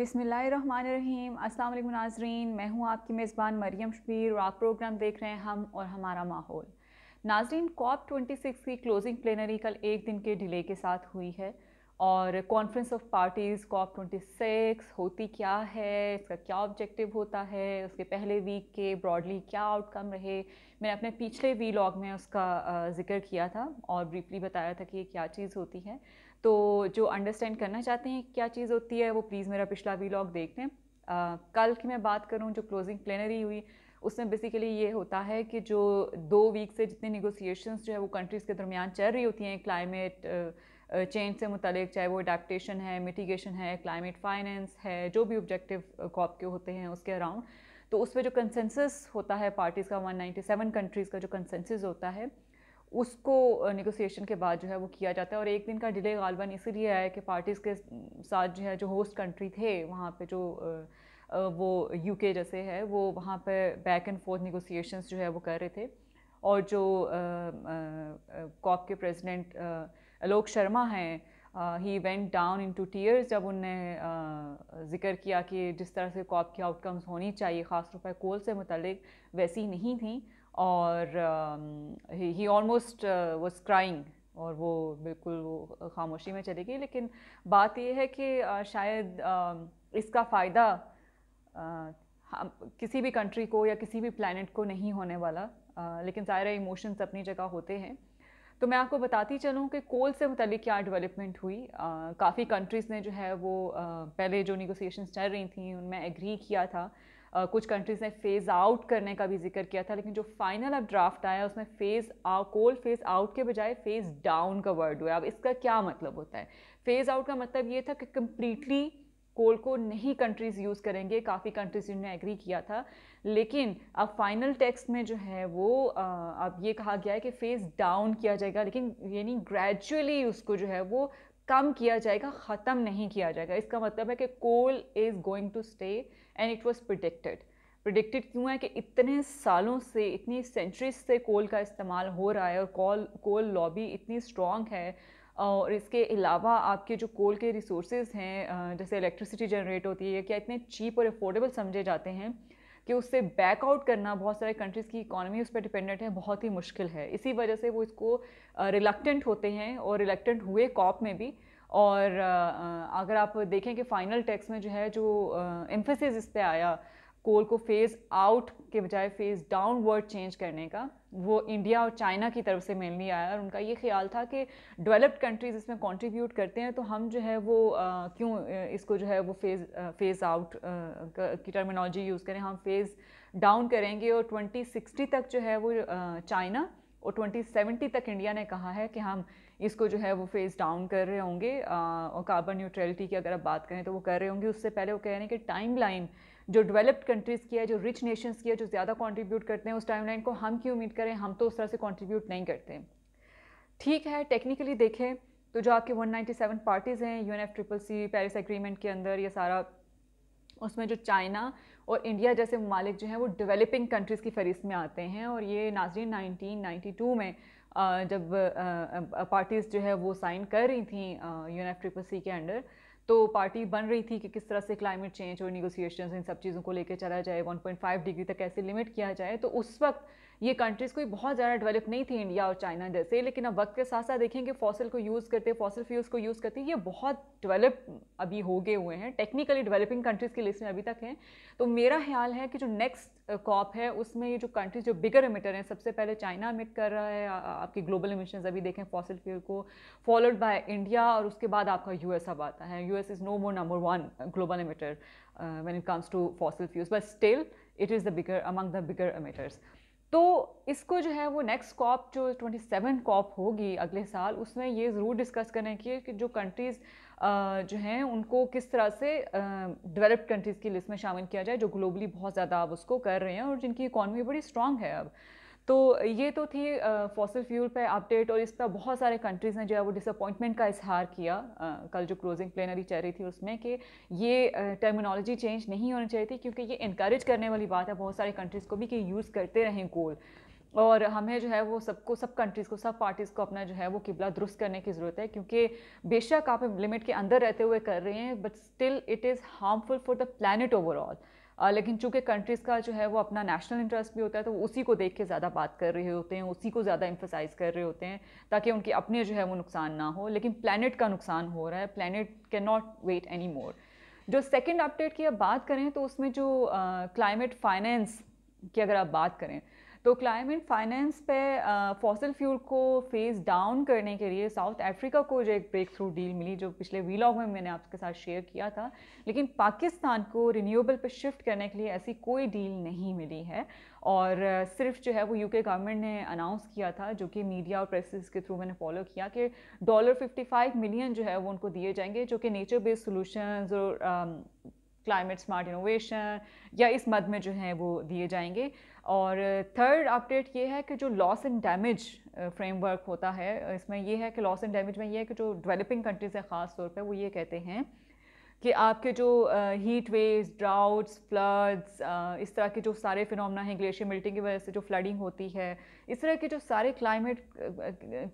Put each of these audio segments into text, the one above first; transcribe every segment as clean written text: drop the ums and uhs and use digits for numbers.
बिस्मिल्लाहिर्रहमानिर्रहीम। अस्सलाम वालेकुम नाज़रीन, मैं हूँ आपकी मेज़बान मरियम शबीर और आप प्रोग्राम देख रहे हैं हम और हमारा माहौल। नाज़रीन, COP 26 की क्लोजिंग प्लेनरी कल एक दिन के डिले के साथ हुई है और कॉन्फ्रेंस ऑफ पार्टीज़ COP 26 होती क्या है, इसका क्या ऑब्जेक्टिव होता है, उसके पहले वीक के ब्रॉडली क्या आउटकम रहे। मैंने अपने पिछले वीलॉग में उसका ज़िक्र किया था और ब्रीफली बताया था कि ये क्या चीज़ होती है। तो जो अंडरस्टैंड करना चाहते हैं क्या चीज़ होती है वो प्लीज़ मेरा पिछला वीलॉग देख लें। कल की मैं बात करूं जो क्लोजिंग प्लेनरी हुई उसमें बेसिकली ये होता है कि जो 2 वीक से जितनी निगोसिएशंस जो है वो कंट्रीज़ के दरमियान चल रही होती हैं क्लाइमेट चेंज से मुतालिक, चाहे वो अडेप्टेशन है, मिटिगेशन है, क्लाइमेट फाइनेंस है, जो भी ऑब्जेक्टिव कॉप के होते हैं उसके अराउंड, तो उस पर जो कंसेंसस होता है पार्टीज़ का 197 कंट्रीज़ का जो कंसेंसस होता है उसको नेगोशिएशन के बाद जो है वो किया जाता है। और एक दिन का डिले गालबन इसीलिए आया कि पार्टीज़ के साथ जो है जो होस्ट कंट्री थे वहाँ पे जो वो यूके जैसे है वो वहाँ पे बैक एंड फोर्थ नेगोशिएशंस जो है वो कर रहे थे। और जो कॉप के प्रेसिडेंट आलोक शर्मा हैं, he went down into tears जब उनने जिक्र किया कि जिस तरह से कॉप की आउटकम्स होनी चाहिए ख़ास तौर पर कोल से मुतल्लिक वैसी नहीं थी और ही ऑलमोस्ट वाज क्राइंग और वो बिल्कुल वो खामोशी में चली गई। लेकिन बात ये है कि शायद इसका फ़ायदा किसी भी कंट्री को या किसी भी प्लैनेट को नहीं होने वाला, लेकिन ज़ाहिर है इमोशंस अपनी जगह होते हैं। तो मैं आपको बताती चलूँ कि कोल से मुतालिक क्या डेवलपमेंट हुई। काफ़ी कंट्रीज़ ने जो है वो पहले जो निगोसिएशंस चल रही थी उनमें एग्री किया था। कुछ कंट्रीज़ ने फ़ेज़ आउट करने का भी जिक्र किया था, लेकिन जो फाइनल अब ड्राफ्ट आया उसमें कोल फ़ेज़ आउट के बजाय फ़ेज़ डाउन का वर्ड हुआ। अब इसका क्या मतलब होता है? फ़ेज़ आउट का मतलब ये था कि कम्प्लीटली कोल को नहीं कंट्रीज़ यूज़ करेंगे। काफ़ी कंट्रीज़ ने एग्री किया था, लेकिन अब फाइनल टेक्स्ट में जो है वो अब ये कहा गया है कि फ़ेज़ डाउन किया जाएगा, लेकिन यानी ग्रेजुअली उसको जो है वो कम किया जाएगा, ख़त्म नहीं किया जाएगा। इसका मतलब है कि coal is going to stay and it was predicted क्यों है कि इतने सालों से, इतनी सेंचुरीज से कोल का इस्तेमाल हो रहा है और कोल लॉबी इतनी स्ट्रॉन्ग है। और इसके अलावा आपके जो कोल के रिसोर्सेज हैं, जैसे इलेक्ट्रिसिटी जनरेट होती है, क्या इतने चीप और अफोर्डेबल समझे जाते हैं कि उससे बैक आउट करना बहुत सारे कंट्रीज़ की इकॉनमी उस पर डिपेंडेंट है, बहुत ही मुश्किल है। इसी वजह से वो इसको रिलक्टेंट होते हैं और रिलक्टेंट हुए कॉप में भी। और अगर आप देखें कि फ़ाइनल टेक्स्ट में जो है जो एम्फेसिस इस पे आया कोल को फ़ेज़ आउट के बजाय फ़ेज़ डाउन वर्ड चेंज करने का, वो इंडिया और चाइना की तरफ से मेनली आया। और उनका ये ख्याल था कि डेवलप्ड कंट्रीज़ इसमें कंट्रीब्यूट करते हैं तो हम जो है वो क्यों इसको जो है वो फ़ेज़ आउट की टर्मिनोलॉजी यूज़ करें, हम फ़ेज़ डाउन करेंगे। और 2060 तक जो है वो चाइना और 2070 तक इंडिया ने कहा है कि हम इसको जो है वो फ़ेज़ डाउन कर रहे होंगे। और कार्बन न्यूट्रलिटी की अगर आप बात करें तो वो कर रहे होंगे। उससे पहले वो कह रहे हैं कि टाइम लाइन जो डेवलप्ड कंट्रीज़ की है, जो रिच नेशंस की है, जो ज़्यादा कंट्रीब्यूट करते हैं, उस टाइमलाइन को हम क्यों उम्मीद करें, हम तो उस तरह से कंट्रीब्यूट नहीं करते। ठीक है, टेक्निकली देखें तो जो आपके 197 पार्टीज़ हैं UNFCCC पेरिस एग्रीमेंट के अंदर, ये सारा उसमें जो चाइना और इंडिया जैसे ममालिक जो हैं वो डेवलपिंग कंट्रीज़ की फहरिस्त में आते हैं। और ये नाज़रीन 1992 में जब पार्टीज़ जो है वो साइन कर रही थी UNFCCC के अंडर, तो पार्टी बन रही थी कि किस तरह से क्लाइमेट चेंज और निगोसिएशंस इन सब चीज़ों को लेकर चला जाए, 1.5 डिग्री तक कैसे लिमिट किया जाए। तो उस वक्त ये कंट्रीज़ कोई बहुत ज़्यादा डेवलप नहीं थी इंडिया और चाइना जैसे, लेकिन अब वक्त के साथ साथ देखेंगे फॉसिल को यूज़ करते, फॉसिल फ्यूल्स को यूज़ करते, ये बहुत डेवलप अभी हो गए हुए हैं, टेक्निकली डेवलपिंग कंट्रीज़ की लिस्ट में अभी तक हैं। तो मेरा ख्याल है कि जो नेक्स्ट कॉप है उसमें ये जो कंट्रीज जो बिगर एमिटर हैं, सबसे पहले चाइना एमिट कर रहा है आपकी ग्लोबल एमिशंस अभी देखें फॉसिल फ्यूल को, फॉलोड बाय इंडिया, और उसके बाद आपका यूएस अब आता है। US is no more number 1 global emitter when it comes to fossil fuels, but still it is the bigger among the bigger emitters. तो इसको जो है वो नेक्स्ट कॉप जो 27 कॉप होगी अगले साल, उसमें ये ज़रूर डिस्कस करने की कि जो कंट्रीज़ जो हैं उनको किस तरह से डेवलप्ड कंट्रीज़ की लिस्ट में शामिल किया जाए, जो ग्लोबली बहुत ज़्यादा अब उसको कर रहे हैं और जिनकी इकॉनमी बड़ी स्ट्रॉन्ग है अब। तो ये तो थी फॉसिल फ्यूल पे अपडेट। और इस पर बहुत सारे कंट्रीज़ ने जो है वो डिसअपॉइंटमेंट का इजहार किया कल जो क्लोजिंग प्लेनरी चल रही थी उसमें, कि ये टर्मिनोलॉजी चेंज नहीं होनी चाहिए थी, क्योंकि ये इनकरेज करने वाली बात है बहुत सारे कंट्रीज़ को भी कि यूज़ करते रहें कोल। और हमें जो है वो सबको, सब कंट्रीज़ को, सब पार्टीज़ को अपना जो है वो किबला दुरुस्त करने की ज़रूरत है, क्योंकि बेशक आप लिमिट के अंदर रहते हुए कर रहे हैं, but still it is harmful for the planet overall. लेकिन चूंकि कंट्रीज़ का जो है वो अपना नेशनल इंटरेस्ट भी होता है, तो उसी को देख के ज़्यादा बात कर रहे होते हैं, उसी को ज़्यादा एम्फसाइज कर रहे होते हैं, ताकि उनके अपने जो है वो नुकसान ना हो। लेकिन प्लानट का नुकसान हो रहा है, planet can not wait any more. जो सेकेंड अपडेट की अब बात करें तो उसमें जो क्लाइमेट फाइनेंस की अगर आप बात करें, तो क्लाइमेट फाइनेंस पे फॉसिल फ्यूल को फेज डाउन करने के लिए साउथ अफ्रीका को जो एक ब्रेक थ्रू डील मिली, जो पिछले वीलॉग में मैंने आपके साथ शेयर किया था, लेकिन पाकिस्तान को रिन्यूएबल पे शिफ्ट करने के लिए ऐसी कोई डील नहीं मिली है। और सिर्फ जो है वो यूके गवर्नमेंट ने अनाउंस किया था, जो कि मीडिया और प्रेसेस के थ्रू मैंने फॉलो किया, कि $55 मिलियन जो है वो उनको दिए जाएंगे, जो कि नेचर बेस्ड सोल्यूशंस और क्लाइमेट स्मार्ट इनोवेशन या इस मद में जो है वो दिए जाएंगे। और थर्ड अपडेट ये है कि जो लॉस एंड डैमेज फ्रेमवर्क होता है, इसमें ये है कि लॉस एंड डैमेज में ये है कि जो डेवलपिंग कंट्रीज़ है ख़ास तौर पे, वो ये कहते हैं कि आपके जो हीट वेव्स, ड्राउट्स, फ्लड्स, इस तरह के जो सारे फिनोमेना हैं, ग्लेशियर मेल्टिंग की वजह से जो फ्लडिंग होती है, इस तरह के जो सारे क्लाइमेट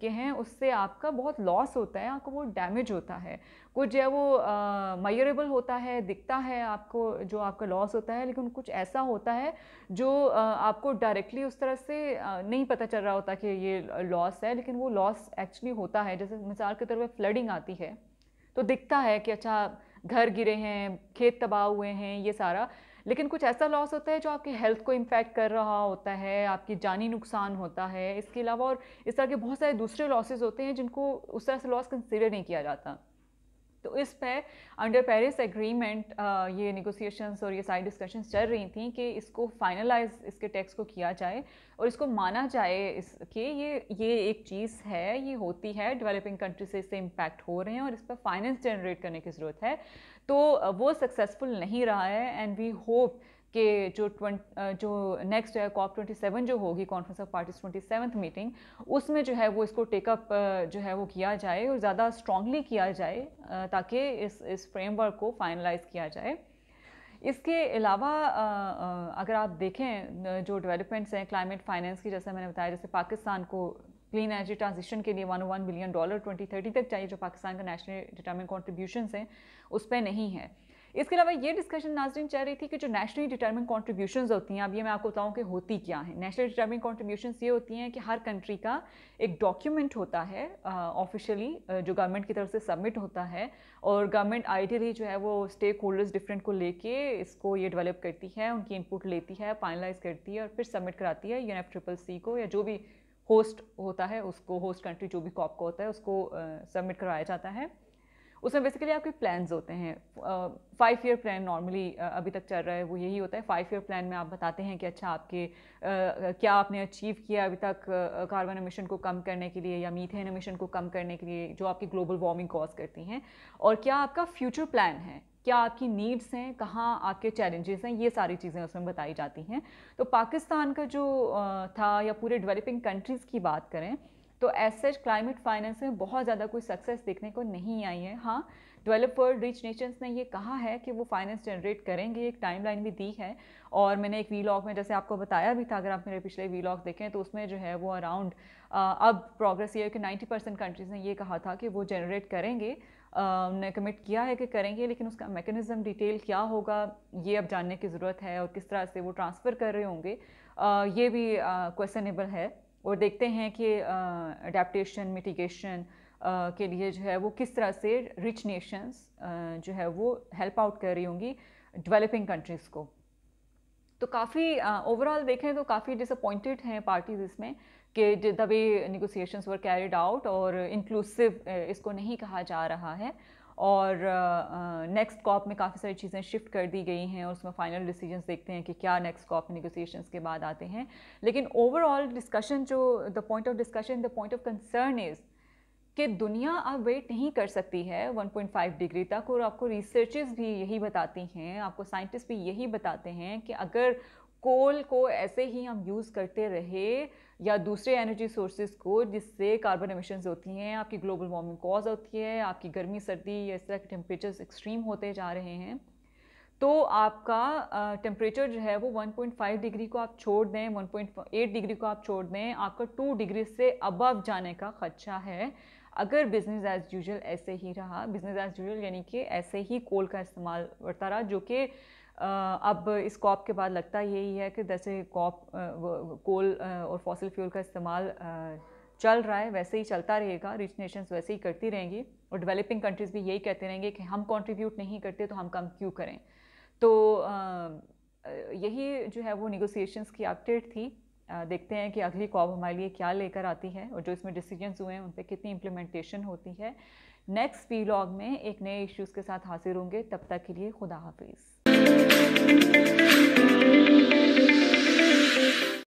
के हैं, उससे आपका बहुत लॉस होता है, आपको वो डैमेज होता है। कुछ जो है वो मेजरेबल होता है, दिखता है आपको जो आपका लॉस होता है, लेकिन कुछ ऐसा होता है जो आपको डायरेक्टली उस तरह से नहीं पता चल रहा होता कि ये लॉस है, लेकिन वो लॉस एक्चुअली होता है। जैसे मिसाल के तौर पर फ्लडिंग आती है तो दिखता है कि अच्छा घर गिरे हैं, खेत तबाह हुए हैं, ये सारा, लेकिन कुछ ऐसा लॉस होता है जो आपकी हेल्थ को इम्पैक्ट कर रहा होता है, आपकी जानी नुकसान होता है। इसके अलावा और इस तरह के बहुत सारे दूसरे लॉसेस होते हैं जिनको उस तरह से लॉस कंसिडर नहीं किया जाता। तो इस पे अंडर पेरिस एग्रीमेंट ये नेगोशिएशंस और ये सारी डिस्कशंस चल रही थी कि इसको फाइनलाइज, इसके टेक्स्ट को किया जाए और इसको माना जाए इसके ये एक चीज़ है, ये होती है, डेवलपिंग कंट्री से इससे इम्पैक्ट हो रहे हैं और इस पर फाइनेंस जनरेट करने की ज़रूरत है। तो वो सक्सेसफुल नहीं रहा है, एंड वी होप कि जो नेक्स्ट है COP27 जो होगी, conference of parties 27th meeting, उसमें जो है वो इसको टेकअप जो है वो किया जाए और ज़्यादा स्ट्रांगली किया जाए, ताकि इस फ्रेमवर्क को फाइनलाइज किया जाए। इसके अलावा अगर आप देखें जो डेवलपमेंट्स हैं क्लाइमेट फाइनेंस की, जैसे मैंने बताया, जैसे पाकिस्तान को क्लीन एनर्जी ट्रांजिशन के लिए $101 बिलियन 2030 तक चाहिए, जो पाकिस्तान का नेशनल डिटरमिन कॉन्ट्रीब्यूशंस हैं उस पर नहीं है। इसके अलावा ये डिस्कशन नाज़रीन चल रही थी कि जो नेशनली डिटरमिन कॉन्ट्रीब्यूशंस होती हैं, अब ये मैं आपको बताऊं कि होती क्या है। नेशनल डिटरमिन कॉन्ट्रीब्यूशंस ये होती हैं कि हर कंट्री का एक डॉक्यूमेंट होता है ऑफिशियली, जो गवर्नमेंट की तरफ से सबमिट होता है, और गवर्नमेंट आइडियली जो है वो स्टेक होल्डर्स डिफरेंट को लेके इसको ये डेवलप करती है, उनकी इनपुट लेती है, फाइनलाइज करती है और फिर सबमिट कराती है UNFCCC को, या जो भी होस्ट होता है उसको, होस्ट कंट्री जो भी कॉप का होता है उसको सबमिट करवाया जाता है। उसमें बेसिकली आपके प्लान्स होते हैं। 5 ईयर प्लान नॉर्मली अभी तक चल रहा है, वो यही होता है। 5 ईयर प्लान में आप बताते हैं कि अच्छा आपके क्या आपने अचीव किया अभी तक कार्बन एमिशन को कम करने के लिए या मीथेन एमिशन को कम करने के लिए, जो आपकी ग्लोबल वार्मिंग कॉज करती हैं, और क्या आपका फ्यूचर प्लान है, क्या आपकी नीड्स हैं, कहाँ आपके चैलेंजेस हैं, ये सारी चीज़ें उसमें बताई जाती हैं। तो पाकिस्तान का जो था, या पूरे डेवलपिंग कंट्रीज़ की बात करें, तो एज सच क्लाइमेट फाइनेंस में बहुत ज़्यादा कोई सक्सेस देखने को नहीं आई है। हाँ, डेवलप वर्ल्ड रिच नेशंस ने ये कहा है कि वो फाइनेंस जनरेट करेंगे, एक टाइमलाइन भी दी है, और मैंने एक वीलॉग में जैसे आपको बताया भी था, अगर आप मेरे पिछले वीलॉग देखें तो उसमें जो है वो अराउंड अब प्रोग्रेस ये है कि 90% कंट्रीज़ ने ये कहा था कि वो जनरेट करेंगे, उन्होंने कमिट किया है कि करेंगे, लेकिन उसका मैकेनिज्म डिटेल क्या होगा ये अब जानने की ज़रूरत है, और किस तरह से वो ट्रांसफ़र कर रहे होंगे ये भी क्वेश्चनेबल है। और देखते हैं कि अडेप्टेशन, मिटिगेशन के लिए जो है वो किस तरह से रिच नेशंस जो है वो हेल्प आउट कर रही होंगी डेवलपिंग कंट्रीज़ को। तो काफ़ी ओवरऑल देखें तो काफ़ी डिसअपॉइंटेड हैं पार्टीज इसमें कि the way negotiations were carried out, और इंक्लूसिव इसको नहीं कहा जा रहा है। और नेक्स्ट कॉप में काफ़ी सारी चीज़ें शिफ्ट कर दी गई हैं, और उसमें फाइनल डिसीजंस देखते हैं कि क्या नेक्स्ट कॉप निगोसिएशंस के बाद आते हैं। लेकिन ओवरऑल डिस्कशन जो the point of discussion, the point of concern is कि दुनिया अब वेट नहीं कर सकती है 1.5 डिग्री तक, और आपको रिसर्चेस भी यही बताती हैं, आपको साइंटिस्ट भी यही बताते हैं कि अगर कोल को ऐसे ही हम यूज़ करते रहे या दूसरे एनर्जी सोर्सेज को जिससे कार्बन एमिशंस होती हैं, आपकी ग्लोबल वार्मिंग कॉज होती है, आपकी गर्मी सर्दी या इस तरह के टेम्परेचर्स एक्सट्रीम होते जा रहे हैं, तो आपका टेम्परेचर जो है वो 1.5 डिग्री को आप छोड़ दें, 1.8 डिग्री को आप छोड़ दें, आपका 2 डिग्री से अबव जाने का खदशा है अगर बिज़नेस एज़ यूजुअल ऐसे ही रहा। बिज़नेस एज़ यूजुअल यानी कि ऐसे ही कोल का इस्तेमाल बढ़ता रहा, जो कि अब इस कॉप के बाद लगता यही है कि जैसे कोल और फॉसिल फ्यूल का इस्तेमाल चल रहा है वैसे ही चलता रहेगा, रिच नेशंस वैसे ही करती रहेंगी और डेवलपिंग कंट्रीज़ भी यही कहते रहेंगे कि हम कंट्रीब्यूट नहीं करते तो हम कम क्यों करें। तो यही जो है वो निगोसिएशंस की अपडेट थी। देखते हैं कि अगली कॉप हमारे लिए क्या लेकर आती है और जो इसमें डिसीजंस हुए हैं उन पर कितनी इम्प्लीमेंटेशन होती है। नेक्स्ट वीलॉग में एक नए इश्यूज़ के साथ हाजिर होंगे, तब तक के लिए खुदा हाफिज़।